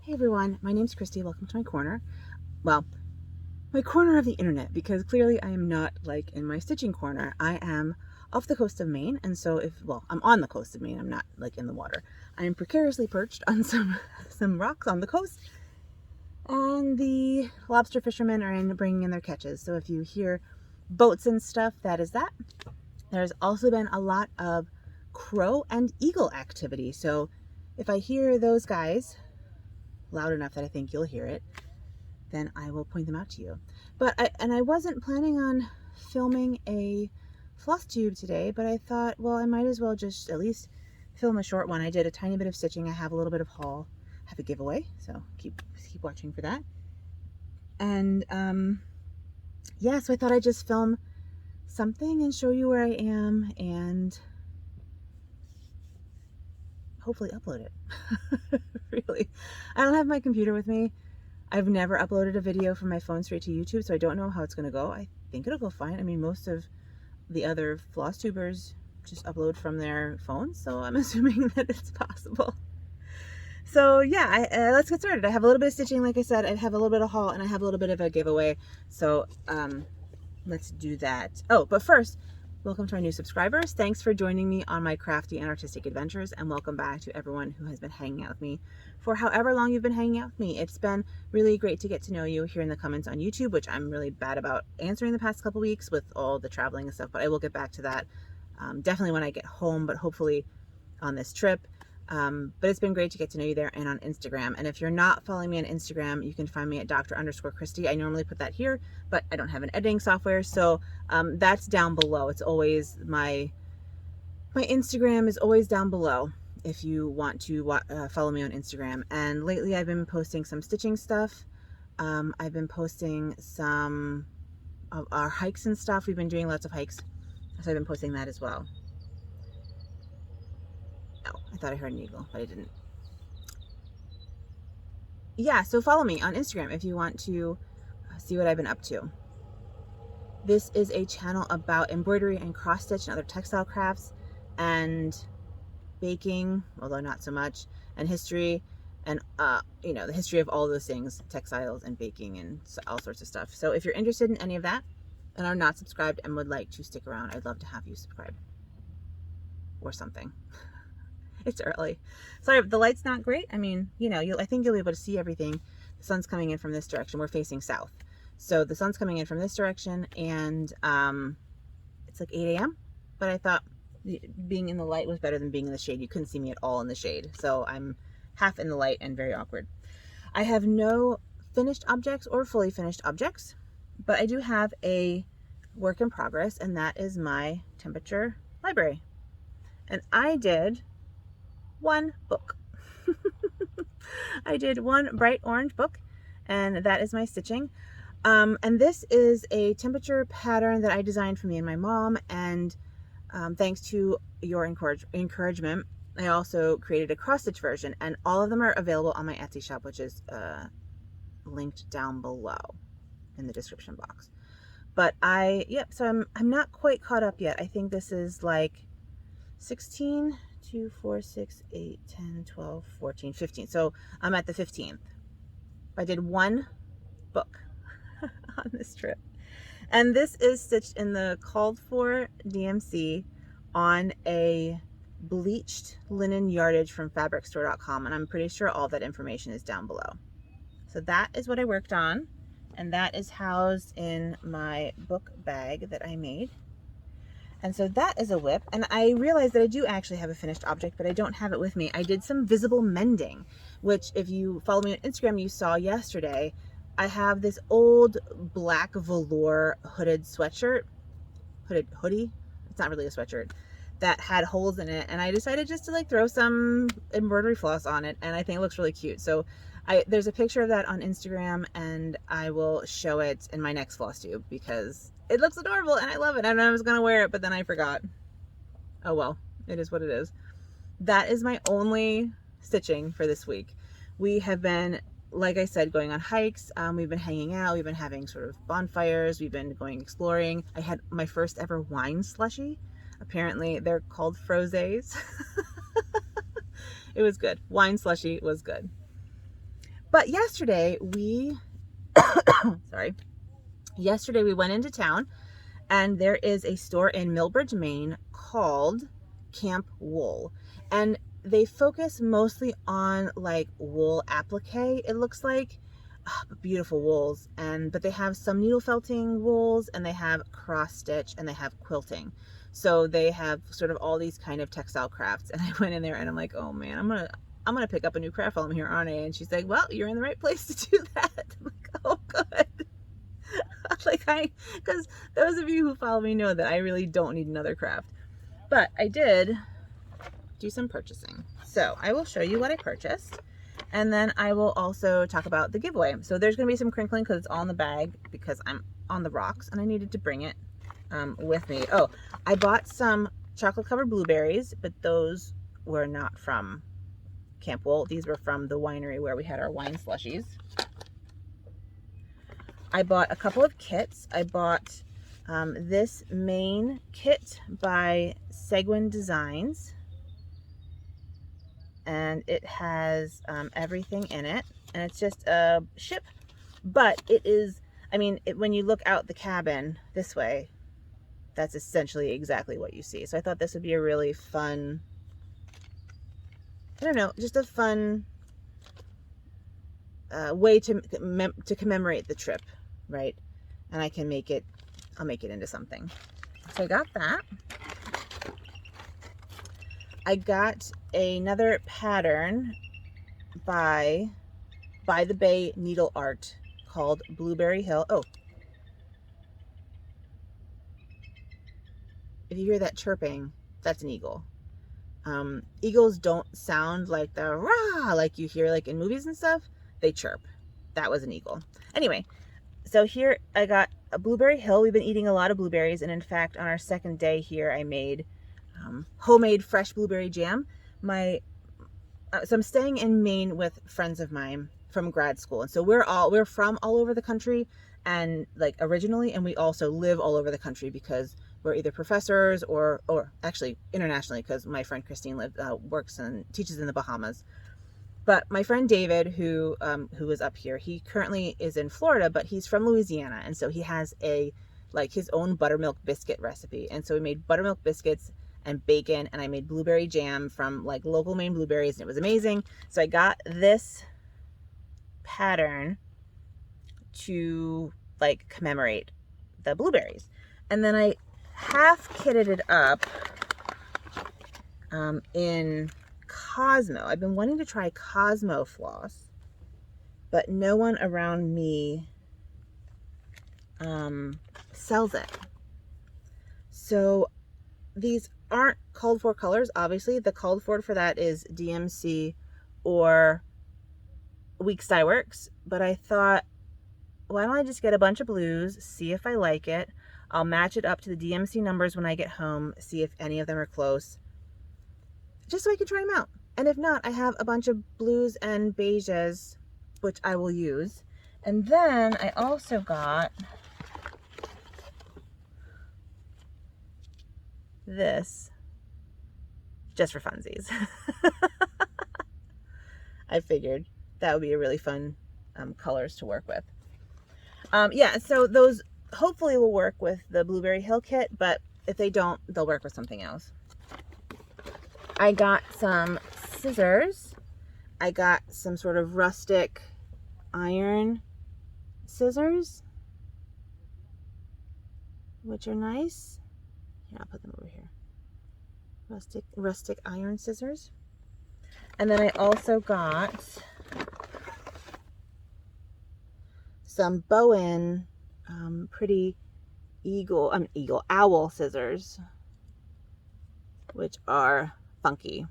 Hey everyone, my name's Christy. Welcome to my corner. Well, my corner of the internet, because clearly I am not like in my stitching corner. I am off the coast of Maine, and so I'm on the coast of Maine. I'm not like in the water. I am precariously perched on some rocks on the coast, and the lobster fishermen are bringing in their catches. So if you hear boats and stuff, that is that. There's also been a lot of crow and eagle activity. So if I hear those guys loud enough that I think you'll hear it, then I will point them out to you. I wasn't planning on filming a floss tube today, but I thought, well, I might as well just at least film a short one. I did a tiny bit of stitching. I have a little bit of haul. I have a giveaway, so keep watching for that. And yeah, so I thought I'd just film something and show you where I am and hopefully upload it. Really, I don't have my computer with me. I've never uploaded a video from my phone straight to YouTube, so I don't know how it's going to go. I think it'll go fine. I mean, most of the other floss tubers just upload from their phones, so I'm assuming that it's possible. So yeah, let's get started. I have a little bit of stitching, like I said. I have a little bit of haul, and I have a little bit of a giveaway. So let's do that. Oh, but first, welcome to my new subscribers. Thanks for joining me on my crafty and artistic adventures, and welcome back to everyone who has been hanging out with me for however long you've been hanging out with me. It's been really great to get to know you here in the comments on YouTube, which I'm really bad about answering the past couple weeks with all the traveling and stuff, but I will get back to that definitely when I get home, but hopefully on this trip. But it's been great to get to know you there and on Instagram. And if you're not following me on Instagram, you can find me at Dr_Christy. I normally put that here, but I don't have an editing software, so that's down below. It's always my Instagram is always down below if you want to follow me on Instagram. And lately I've been posting some stitching stuff. I've been posting some of our hikes and stuff. We've been doing lots of hikes, so I've been posting that as well. Oh, I thought I heard an eagle, but I didn't. Yeah, so follow me on Instagram if you want to see what I've been up to. This is a channel about embroidery and cross stitch and other textile crafts and baking, although not so much, and history, and you know, the history of all those things, textiles and baking and all sorts of stuff. So if you're interested in any of that and are not subscribed and would like to stick around, I'd love to have you subscribe or something. It's early. Sorry, the light's not great. I mean, you know, I think you'll be able to see everything. The sun's coming in from this direction. We're facing south. So the sun's coming in from this direction, and it's like 8 a.m. But I thought being in the light was better than being in the shade. You couldn't see me at all in the shade. So I'm half in the light and very awkward. I have no finished objects or fully finished objects, but I do have a work in progress, and that is my temperature library. And I did one book. I did one bright orange book, and that is my stitching. And this is a temperature pattern that I designed for me and my mom, and thanks to your encouragement, I also created a cross stitch version, and all of them are available on my Etsy shop, which is linked down below in the description box. But so I'm not quite caught up yet. I think this is like 16, 2, 4, 6, 8, 10, 12, 14, 15. So I'm at the 15th. I did one book on this trip. And this is stitched in the called for DMC on a bleached linen yardage from fabricstore.com. And I'm pretty sure all that information is down below. So that is what I worked on. And that is housed in my book bag that I made. And so that is a whip, and I realized that I do actually have a finished object, but I don't have it with me. I did some visible mending, which if you follow me on Instagram, you saw yesterday. I have this old black velour hooded sweatshirt, hoodie, it's not really a sweatshirt, that had holes in it, and I decided just to like throw some embroidery floss on it, and I think it looks really cute. So there's a picture of that on Instagram, and I will show it in my next floss tube because it looks adorable and I love it. And I was gonna wear it, but then I forgot. Oh well, it is what it is. That is my only stitching for this week. We have been, like I said, going on hikes. We've been hanging out. We've been having sort of bonfires. We've been going exploring. I had my first ever wine slushie. Apparently they're called frosés. It was good. Wine slushie was good. But yesterday we, sorry, yesterday we went into town, and there is a store in Millbridge, Maine called Camp Wool. And they focus mostly on like wool applique, it looks like. Beautiful wools. But they have some needle felting wools, and they have cross stitch, and they have quilting. So they have sort of all these kind of textile crafts. And I went in there and I'm like, oh man, I'm gonna pick up a new craft while I'm here, aren't I? And she's like, well, you're in the right place to do that. I'm like, oh good. Like because those of you who follow me know that I really don't need another craft. But I did do some purchasing. So I will show you what I purchased. And then I will also talk about the giveaway. So there's going to be some crinkling because it's all in the bag because I'm on the rocks and I needed to bring it with me. Oh, I bought some chocolate covered blueberries, but those were not from Camp Wool. These were from the winery where we had our wine slushies. I bought a couple of kits. I bought this Maine kit by Seguin Designs. And it has everything in it. And it's just a ship. But it is, I mean, when you look out the cabin this way, that's essentially exactly what you see. So I thought this would be a really fun, I don't know, just a fun way to commemorate the trip, right? And I can make it, I'll make it into something. So I got that. I got another pattern by the Bay Needle Art called Blueberry Hill. Oh, if you hear that chirping, that's an eagle. Eagles don't sound like the rah like you hear like in movies and stuff. They chirp. That was an eagle. Anyway, so here I got a Blueberry Hill. We've been eating a lot of blueberries, and in fact on our second day here I made homemade fresh blueberry jam. So I'm staying in Maine with friends of mine from grad school, and so we're from all over the country, and like originally, and we also live all over the country because we're either professors or actually internationally, because my friend Christine works and teaches in the Bahamas. But my friend David, who is up here, he currently is in Florida, but he's from Louisiana, and so he has his own buttermilk biscuit recipe. And so we made buttermilk biscuits and bacon, and I made blueberry jam from like local Maine blueberries, and it was amazing. So I got this pattern to like commemorate the blueberries, and then I half kitted it up in Cosmo. I've been wanting to try Cosmo floss, but no one around me sells it. So these aren't called for colors. Obviously, the called for that is DMC or Weeks Dye Works. But I thought, why don't I just get a bunch of blues, see if I like it. I'll match it up to the DMC numbers when I get home, see if any of them are close, just so I can try them out. And if not, I have a bunch of blues and beiges, which I will use. And then I also got this just for funsies. I figured that would be a really fun colors to work with. Yeah, so those hopefully will work with the Blueberry Hill kit, but if they don't, they'll work with something else. I got some scissors. I got some sort of rustic iron scissors, which are nice. Here, I'll put them over here. Rustic iron scissors. And then I also got some Bowen pretty owl scissors, which are funky,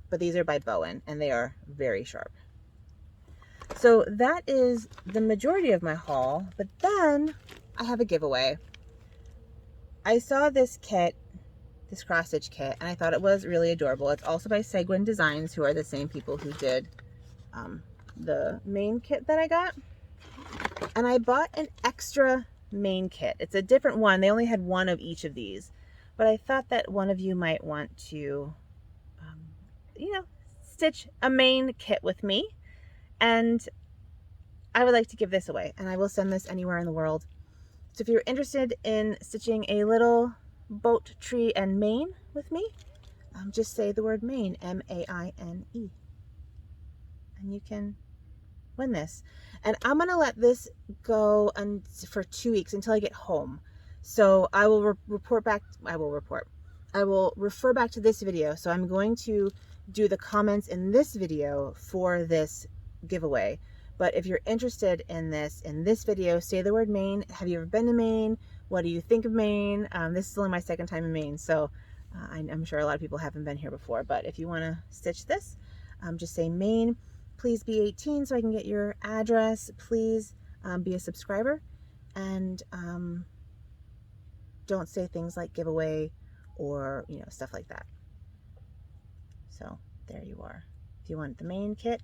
but these are by Bowen and they are very sharp. So that is the majority of my haul, but then I have a giveaway. I saw this kit, this cross stitch kit, and I thought it was really adorable. It's also by Seguin Designs, who are the same people who did the Maine kit that I got. And I bought an extra Maine kit. It's a different one. They only had one of each of these, but I thought that one of you might want to, stitch a Maine kit with me. And I would like to give this away, and I will send this anywhere in the world. So if you're interested in stitching a little boat, tree, and Maine with me, just say the word Maine, M-A-I-N-E, and you can win this. And I'm gonna let this go for 2 weeks until I get home. So I will refer back to this video. So I'm going to do the comments in this video for this giveaway. But if you're interested in this video, say the word Maine. Have you ever been to Maine? What do you think of Maine? This is only my second time in Maine, so I'm sure a lot of people haven't been here before. But if you want to stitch this, just say Maine. Please be 18 so I can get your address. Please be a subscriber, and don't say things like giveaway or stuff like that. So there you are. If you want the Maine kit,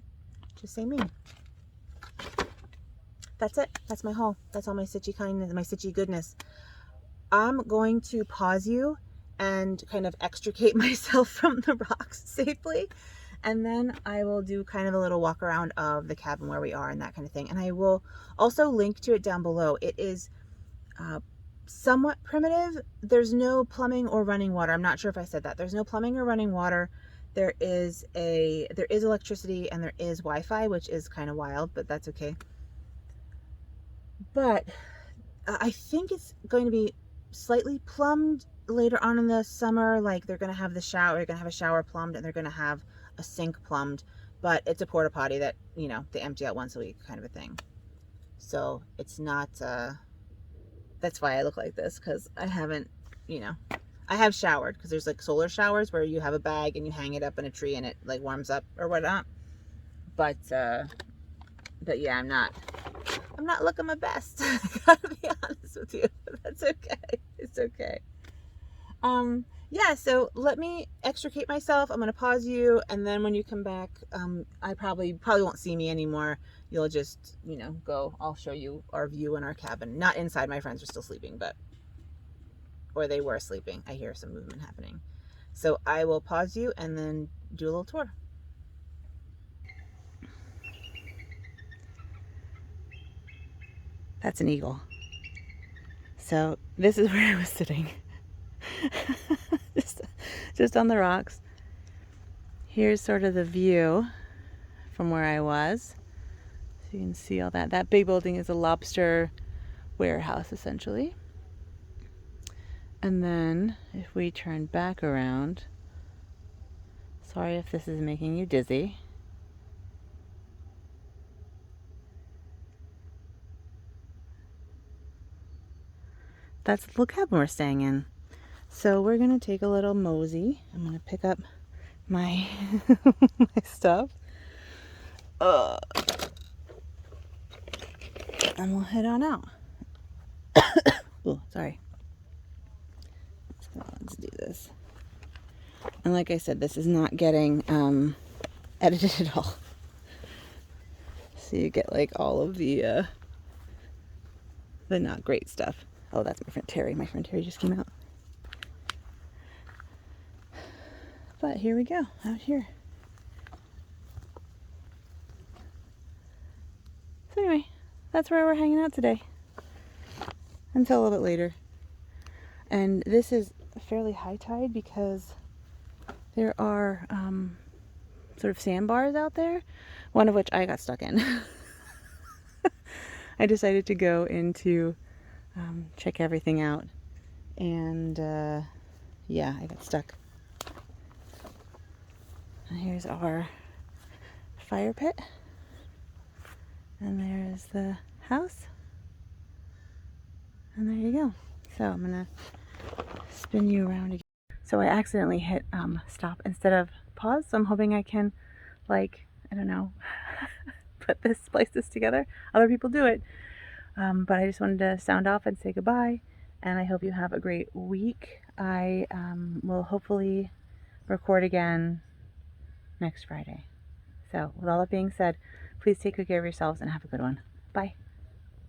just say Maine. That's it. That's my haul. That's all my stitchy kindness, my stitchy goodness. I'm going to pause you and kind of extricate myself from the rocks safely. And then I will do kind of a little walk around of the cabin where we are and that kind of thing. And I will also link to it down below. It is somewhat primitive. There's no plumbing or running water. I'm not sure if I said that. There's no plumbing or running water. There is electricity and there is Wi-Fi, which is kind of wild, but that's okay. But I think it's going to be slightly plumbed later on in the summer. Like they're going to have the shower, they're going to have a shower plumbed, and they're going to have a sink plumbed, but it's a porta potty that they empty out once a week kind of a thing. So it's not that's why I look like this, because I haven't I have showered, because there's like solar showers where you have a bag and you hang it up in a tree and it like warms up or whatnot. But yeah, I'm not looking my best. I gotta be honest with you, but that's okay. It's okay. Yeah, so let me extricate myself. I'm gonna pause you, and then when you come back, I probably won't see me anymore. You'll just go. I'll show you our view in our cabin. Not inside. My friends are still sleeping, or they were sleeping. I hear some movement happening. So I will pause you and then do a little tour. That's an eagle. So this is where I was sitting. just on the rocks. Here's sort of the view from where I was. So you can see all that. That big building is a lobster warehouse, essentially. And then if we turn back around, sorry if this is making you dizzy. That's the little cabin we're staying in. So we're gonna take a little mosey. I'm gonna pick up my my stuff. And we'll head on out. Oh, sorry. So let's do this. And like I said, this is not getting edited at all. So you get like all of the not great stuff. Oh, that's my friend Terry. My friend Terry just came out. But here we go, out here. So anyway, that's where we're hanging out today. Until a little bit later. And this is fairly high tide because there are sort of sandbars out there, one of which I got stuck in. I decided to go into check everything out, and yeah, I got stuck. And here's our fire pit, and there's the house, and there you go. So I'm gonna spin you around again. So I accidentally hit stop instead of pause, so I'm hoping I can, like, I don't know, place this together. Other people do it. But I just wanted to sound off and say goodbye, and I hope you have a great week. I will hopefully record again next Friday. So with all that being said, please take good care of yourselves and have a good one. Bye.